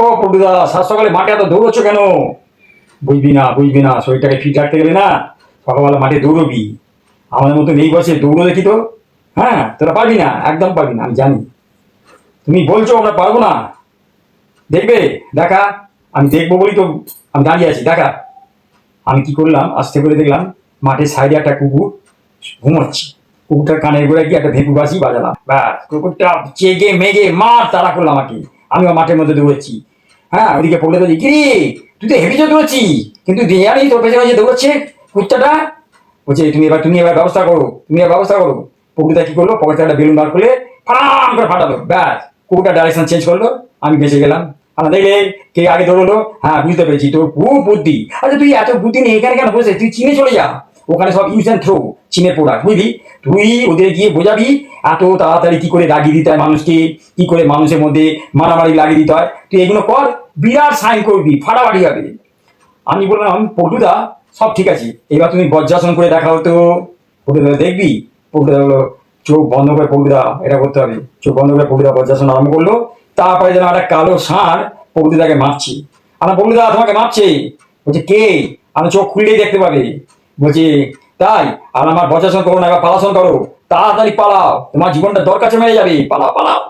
ও পটুদা, সাত সকালে মাঠে এত দৌড়চ্ছ কেন? বুঝবি না, শরীরটাকে ফিট রাখতে গেলে না সকালবেলা মাঠে দৌড়বি। আমাদের মতো এই বয়সে দৌড়ো দেখি তো। হ্যাঁ, তোরা পারবি না, একদম পারবি না, আমি জানি। তুমি বলছো আমরা পারবো না, দেখবে, দেখা। আমি দেখবো বলি তো আমি দাঁড়িয়ে আছি, দেখা। আমি কি করলাম, আস্তে করে দেখলাম মাঠের সাইডে একটা কুকুর ঘুমোচ্ছে। কুকুরটার কানের গোড়ায় গিয়ে একটা ভেকু বাসি বাজালাম, ব্যাস কুকুরটা চেগে মেগে মার তাড়া করলো আমাকে। আমিও মাঠের মধ্যে দৌড়েছি। হ্যাঁ, ওদিকে পড়লে তো কি রে, তুই তো হেভি দৌড়েছি, কিন্তু জানি তোর পেছনে যে দৌড়চ্ছে কুত্তাটা। বলছে তুমি এবার ব্যবস্থা করো। পকুরটা কি করলো, পকেটে একটা বেলুন বার করলে ফাটাম করে ফাটালো, ব্যাস কুকুরটা ডাইরেকশন চেঞ্জ করলো, আমি বেঁচে গেলাম। আমরা দেখলে কে আগে দৌড়লো। হ্যাঁ, বুঝতে পেরেছি তোর খুব বুদ্ধি। আচ্ছা, তুই এত বুদ্ধি নেই এখানে কেন বসে, তুই চীনে চলে যা। ওখানে সব ইউজ অ্যান্ড থ্রো, চীনের প্রোডাক্ট, বুঝলি। তুই ওদের গিয়ে বোঝাবি এত তাড়াতাড়ি কি করে লাগিয়ে দিতে হয় মানুষকে, কি করে মানুষের মধ্যে মারামারি লাগিয়ে দিতে হয়। তুই এগুলো কর, বিরাট সাইন করবি, ফাটাফাটি হবে। আমি বললাম, পটুদা সব ঠিক আছে, এবার তুমি বজ্রাসন করে দেখা হতো। পটুদা দেখবি। পটুদা হলো চোখ বন্ধ করে, পটুদা এটা করতে হবে, চোখ বন্ধ করে পটুদা বজ্রাসন আরম্ভ করলো। তারপরে যেন একটা কালো ষাঁড় পটুদাকে মারছে। আমার পটুদা তোমাকে মারছে। বলছে কে? আমার চোখ খুললেই দেখতে পাবে। বলছি তাই? আর আমার বজ্রাসন করো না, এবার পালাসন করো, তাড়াতাড়ি পালাও, তোমার জীবনটা দরকার মেরে যাবে, পালাও পালাও।